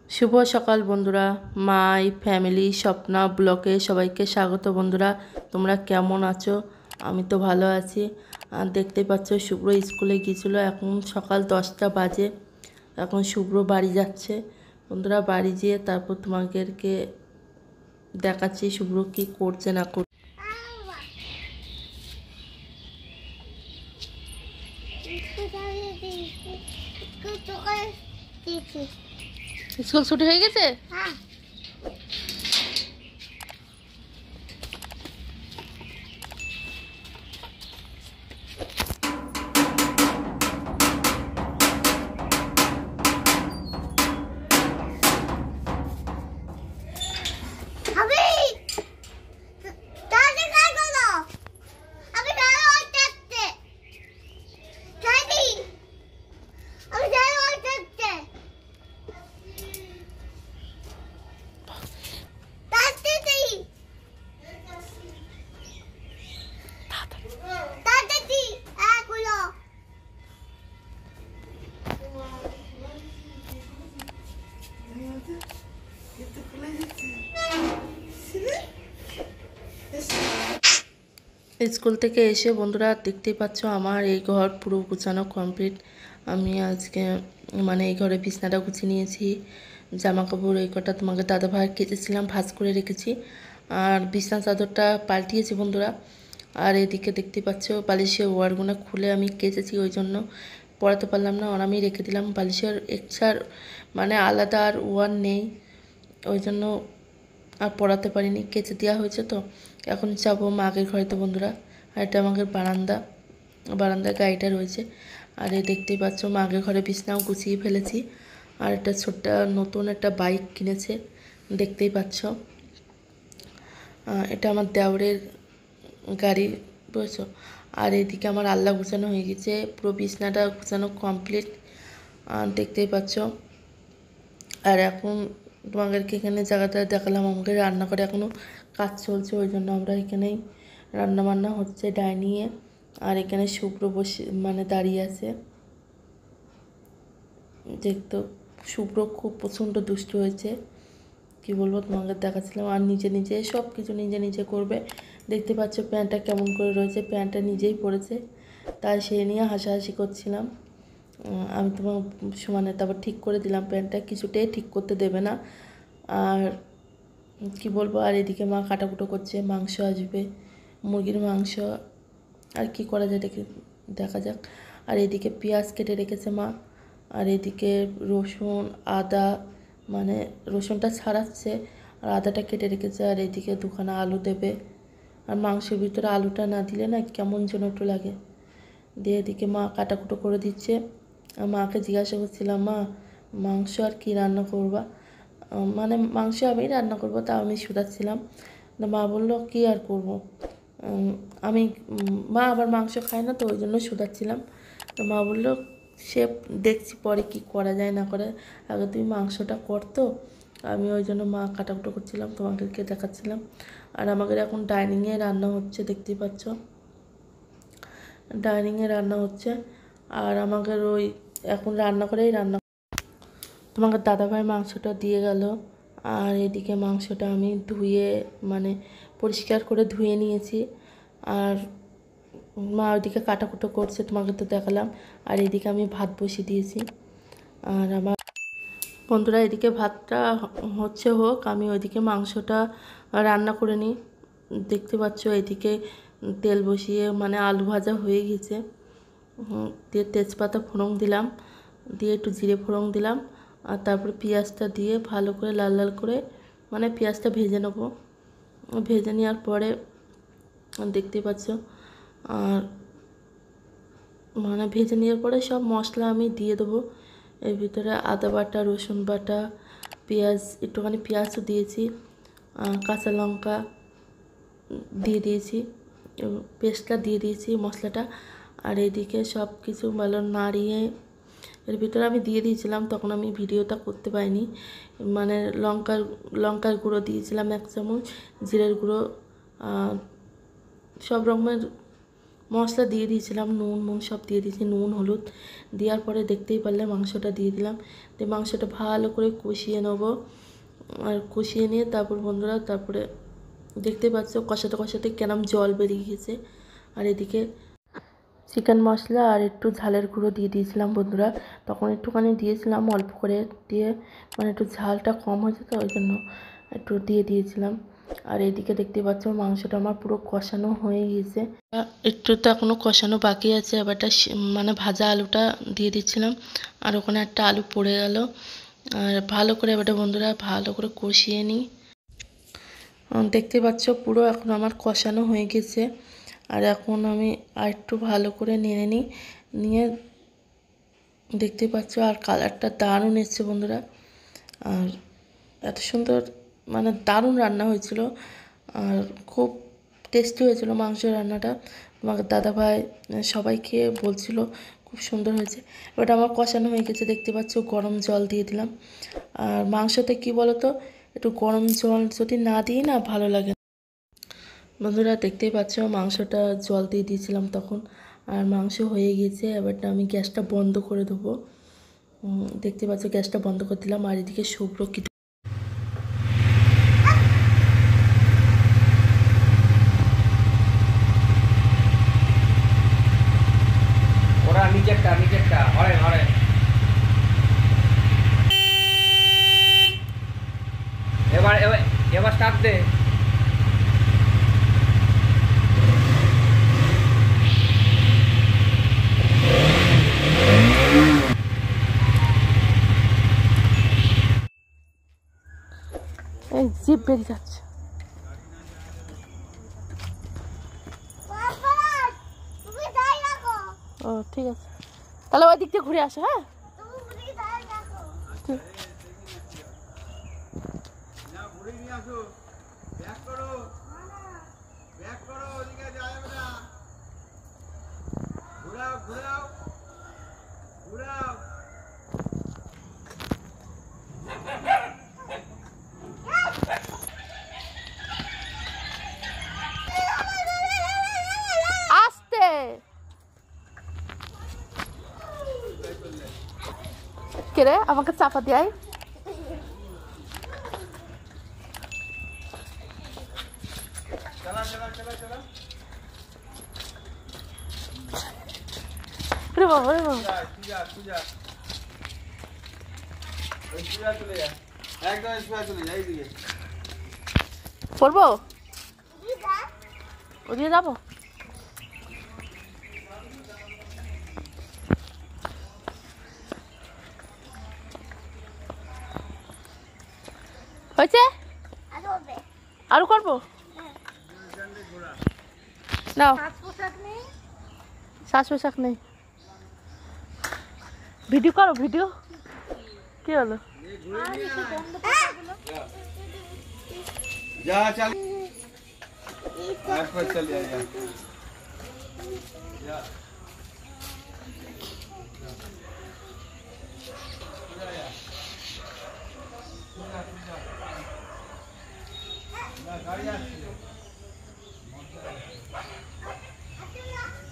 শুভ সকাল বন্ধুরা, my family Swapna ব্লকে সবাইকে স্বাগত। বন্ধুরা, তোমরা কেমন আছো? আমি তো ভালো আছি। আর দেখতে পাচ্ছ শুভ্র স্কুলে গিয়েছিলো, এখন সকাল 10টা বাজে। এখন শুভ্র বাড়ি যাচ্ছে। বন্ধুরা, বাড়ি যেয়ে তারপর তোমাদেরকে দেখাচ্ছি শুভ্র কী করছে না করছে। স্কুল ছুটি হয়ে গেছে? স্কুল থেকে এসে বন্ধুরা দেখতেই পাচ্ছ আমার এই ঘর পুরো গুছানো কমপ্লিট। আমি আজকে এই ঘরে বিছনাটা গুছিয়ে নিয়েছি, জামা কাপড় এই কটা তোমাকে দাদাভাই কেচেছিলাম, ভাঁজ করে রেখেছি। আর বিছনা চাদরটা পাল্টিয়েছি বন্ধুরা। আর এদিকে দেখতে পাচ্ছ বালিশের ওয়ারগুলো খুলে আমি কেচেছি, ওই জন্য পরাতে পারলাম না। আর আমি রেখে দিলাম, বালিশের এক্সট্রা আলাদা আর ওয়ার নেই, ওই জন্য আর পড়াতে পারিনি, কেচে দেওয়া হয়েছে। তো এখন যাবো মাগের ঘরে। তো বন্ধুরা, আর এটা আমাদের বারান্দায় গাড়িটা রয়েছে। আর এই দেখতেই পাচ্ছ মাগের ঘরে বিছনাও গুছিয়ে ফেলেছি। আর একটা ছোট্ট নতুন একটা বাইক কিনেছে, দেখতেই পাচ্ছ। এটা আমার দেওরের গাড়ি, বুঝেছো। আর এদিকে আমার আল্লা গুছানো হয়ে গেছে, পুরো বিছনাটা গুছানো কমপ্লিট, দেখতেই পাচ্ছ। আর এখন তোমাদেরকে এখানে জায়গাটা দেখালাম, আমাদের রান্নাঘরে এখনও কাজ চলছে, ওই জন্য আমরা এখানেই রান্নাবান্না হচ্ছে ডাইনিংয়ে। আর এখানে শুভ্র বসে দাঁড়িয়ে আছে। দেখতো শুভ্র খুব প্রচণ্ড দুষ্ট হয়েছে, কি বলবো, তোমাদের দেখাচ্ছিলাম। আর নিজে নিজে সব কিছু নিজে নিজে করবে। দেখতে পাচ্ছ প্যান্টটা কেমন করে রয়েছে, প্যান্টটা নিজেই পরেছে, তাই সে নিয়ে হাসাহাসি করছিলাম। আমি তোমার তারপর ঠিক করে দিলাম প্যান্টটা, কিছুতেই ঠিক করতে দেবে না। আর কি বলবো, আর এদিকে মা কাটাকুটো করছে, মাংস আসবে, মুরগির মাংস। আর কি করা যায় দেখা যাক। আর এদিকে পেঁয়াজ কেটে রেখেছে মা। আর এদিকে রসুন আদা, রসুনটা ছাড়াচ্ছে, আর আদাটা কেটে রেখেছে। আর এদিকে দুখানা আলু দেবে। আর মাংসের ভিতরে আলুটা না দিলে না কেমন যেন একটু লাগে। দিয়ে এদিকে মা কাটাকুটো করে দিচ্ছে। আর মাকে জিজ্ঞাসা করছিলাম, মা মাংস আর কি রান্না করবা? মাংস আমি রান্না করবো, তা আমি শুধাচ্ছিলাম। মা বললো কি আর করব, আমি মা আবার মাংস খায় না, তো ওই জন্য শুধাচ্ছিলাম। তো মা বললো সে দেখছি পরে কি করা যায় না করে, আগে তুমি মাংসটা করতো। আমি ওই জন্য মা কাটাকুটো করছিলাম, তোমাদেরকে দেখাচ্ছিলাম। আর আমাদের এখন ডাইনিংয়ে রান্না হচ্ছে, দেখতেই পাচ্ছ ডাইনিংয়ে রান্না হচ্ছে। আর আমাদের ওই এখন রান্না করেই তোমাকে দাদাভাই মাংসটা দিয়ে গেল। আর এদিকে মাংসটা আমি ধুয়ে পরিষ্কার করে ধুয়ে নিয়েছি। আর মা ওইদিকে কাটাকুটো করছে, তোমাকে তো দেখালাম। আর এদিকে আমি ভাত বসিয়ে দিয়েছি। আর আমার বন্ধুরা, এদিকে ভাতটা হোক, আমি ওইদিকে মাংসটা রান্না করে নিই। দেখতে পাচ্ছ এদিকে তেল বসিয়ে আলু ভাজা হয়ে গেছে। দিয়ে তেজপাতা ফোড়ন দিলাম, দিয়ে একটু জিরে ফোড়ন দিলাম। আর তারপরে পেঁয়াজটা দিয়ে ভালো করে লাল লাল করে পেঁয়াজটা ভেজে নেব। ভেজে নেওয়ার পরে দেখতে পাচ্ছ, আর ভেজে নেওয়ার পরে সব মশলা আমি দিয়ে দেবো। এর ভিতরে আদা বাটা, রসুন বাটা, পেঁয়াজ, একটুখানি পেঁয়াজও দিয়েছি, কাঁচা লঙ্কা দিয়ে দিয়েছি, পেস্টটা দিয়ে দিয়েছি মশলাটা। আর এদিকে সব কিছু ভালো নাড়িয়ে এর ভিতরে আমি দিয়ে দিয়েছিলাম, তখন আমি ভিডিওটা করতে পারিনি। লঙ্কার গুঁড়ো দিয়েছিলাম 1 চামচ, জিরের গুঁড়ো, সব রকমের মশলা দিয়ে দিয়েছিলাম, নুন সব দিয়ে দিয়েছি, নুন হলুদ দেওয়ার পরে দেখতেই পারলে মাংসটা দিয়ে দিলাম। তো মাংসটা ভালো করে কষিয়ে নেবো, আর কষিয়ে নিয়ে তারপর বন্ধুরা তারপরে দেখতে পাচ্ছ কষাতে কষাতে কেরম জল বেরিয়ে গেছে। আর এদিকে চিকেন মশলা আর একটু ঝালের গুঁড়ো দিয়ে দিয়েছিলাম বন্ধুরা, তখন একটুখানি দিয়েছিলাম অল্প করে দিয়ে, মানে একটু ঝালটা কম হয়েছে তো ওই জন্য একটু দিয়ে দিয়েছিলাম। আর এদিকে দেখতে পাচ্ছ মাংসটা আমার পুরো কষানো হয়ে গিয়েছে, একটু তো এখনও কষানো বাকি আছে। এবারটা মানে ভাজা আলুটা দিয়ে দিচ্ছিলাম, আর ওখানে একটা আলু পড়ে গেল। আর ভালো করে এবারটা বন্ধুরা ভালো করে কষিয়ে নিই। দেখতে পাচ্ছ পুরো এখন আমার কষানো হয়ে গেছে। আর এখন আমি আর একটু ভালো করে নেড়ে নিয়ে দেখতে পাচ্ছ আর কালারটা দারুণ এসছে বন্ধুরা। আর এত সুন্দর মানে দারুণ রান্না হয়েছিল, আর খুব টেস্টি হয়েছিল মাংস রান্নাটা। আমার দাদাভাই সবাই খেয়ে বলছিল খুব সুন্দর হয়েছে। এবার আমার কষানো হয়ে গেছে, দেখতে পাচ্ছ গরম জল দিয়ে দিলাম। আর মাংসতে কি বলো তো, একটু গরম জল যদি না দিই না ভালো লাগে না বন্ধুরা। দেখতেই পাচ্ছ মাংসটা জল দিয়ে দিয়েছিলাম তখন, আর মাংস হয়ে গিয়েছে। এবারটা আমি গ্যাসটা বন্ধ করে দেবো। দেখতে পাচ্ছ গ্যাসটা বন্ধ করে দিলাম। আর এদিকে শুভ্র কি নিচেরটা হরে এবার এবার এবার স্টার্ট দে। এই জিপ বেরিয়ে যাচ্ছে। ও ঠিক আছে, তাহলে ওই দিক দিয়ে ঘুরে আসো। হ্যাঁ আস্তে কে রে আমাকে চাপা দেয়। রে বাবা রে বাবা, পড়বো ওদিকে যাবো। হয়েছে আরো করবো না, শ্বাস পোশাক নেই। ভিডিও করো ভিডিও, কি হলো যা চল আর চল যা গাড়ি আসছে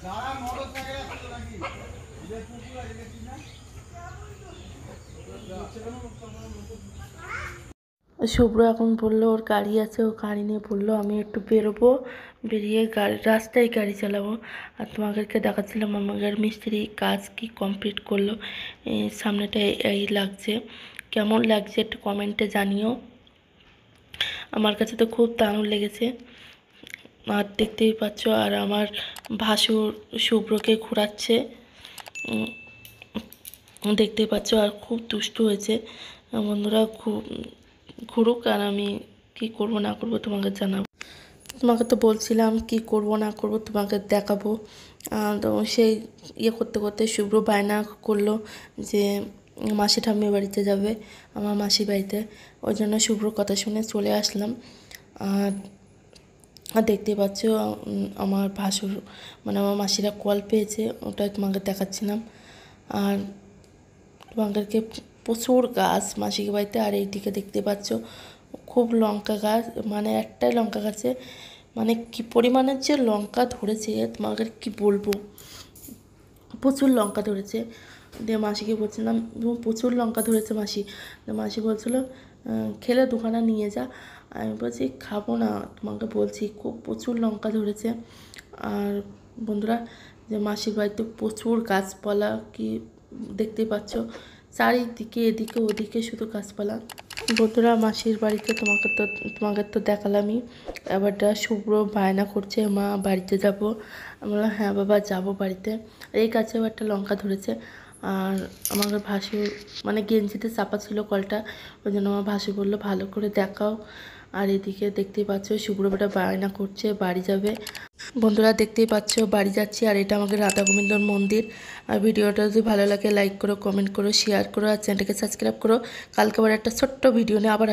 যারা মোটরসাইকেল আসছে নাকি যে কুকুর আছে দেখি না। শুভ্র এখন বললো ওর গাড়ি আছে, ও গাড়ি নিয়ে বললো আমি একটু বেরোবো, বেরিয়ে রাস্তায় গাড়ি চালাবো। আর তোমাদেরকে দেখাচ্ছিলাম আমাদের মিস্ত্রি কাজ কি কমপ্লিট করলো। সামনেটা এই লাগছে, কেমন লাগছে একটু কমেন্টে জানিও। আমার কাছে তো খুব দারুণ লেগেছে। আর দেখতেই পাচ্ছ আর আমার ভাসুর শুভ্রকে ঘোরাচ্ছে, দেখতেই পাচ্ছ। আর খুব দুষ্টু হয়েছে বন্ধুরা, খুব ঘুরুক, আর আমি কি করব না করব তোমাকে জানাবো। তোমাকে তো বলছিলাম কি করব না করব তোমাকে দেখাবো। তো সেই করতে করতে শুভ্র বায়না করলো যে মাসি ঠাম্মির বাড়িতে যাবে, আমার মাসির বাড়িতে। ওই জন্য শুভ্রর কথা শুনে চলে আসলাম। আর দেখতে পাচ্ছ আমার ভাসুর মানে আমার মাসিরা কল পেয়েছে, ওটাই তোমাকে দেখাচ্ছিলাম। আর তোমাদেরকে প্রচুর গাছ মাসির বাড়িতে। আর এইদিকে দেখতে পাচ্ছ খুব লঙ্কা গাছ, মানে একটাই লঙ্কা গাছে মানে কি পরিমাণের যে লঙ্কা ধরেছে তোমাকে কি বলবো, প্রচুর লঙ্কা ধরেছে। দিয়ে মাসিকে বলছিলাম প্রচুর লঙ্কা ধরেছে মাসি। মাসি বলছিল খেলে দুখানা নিয়ে যা। আমি বলছি খাবো না, তোমাকে বলছি খুব প্রচুর লঙ্কা ধরেছে। আর বন্ধুরা, যে মাসির বাড়িতে প্রচুর গাছপালা, কি দেখতেই পাচ্ছ চারিদিকে এদিকে ওদিকে শুধু গাছপালা। বন্ধুরা, মাসির বাড়িতে তোমাকে তো দেখালামই। এবারটা শুভ্র বায়না করছে মা বাড়িতে যাব। আমি বললাম হ্যাঁ বাবা যাবো বাড়িতে। এই গাছেও একটা লঙ্কা ধরেছে। আর আমার ভাসুর মানে গেঞ্জিতে চাপা ছিল কলটা, ওই জন্য আমার ভাসু বললো ভালো করে দেখাও। আর এদিকে দেখতেই পাচ্ছ শুভ্র বেটা বায়না করছে বাড়ি যাবে। বন্ধুরা দেখতেই পাচ্ছ বাড়ি যাচ্ছি। আর এটা আমাদের রাধা গোবিন্দর মন্দির। আর ভিডিওটা যদি ভালো লাগে লাইক করো, কমেন্ট করো, শেয়ার করো, আর চ্যানেলটাকে সাবস্ক্রাইব করো। কালকে আবার একটা ছোট্ট ভিডিও নিয়ে আবার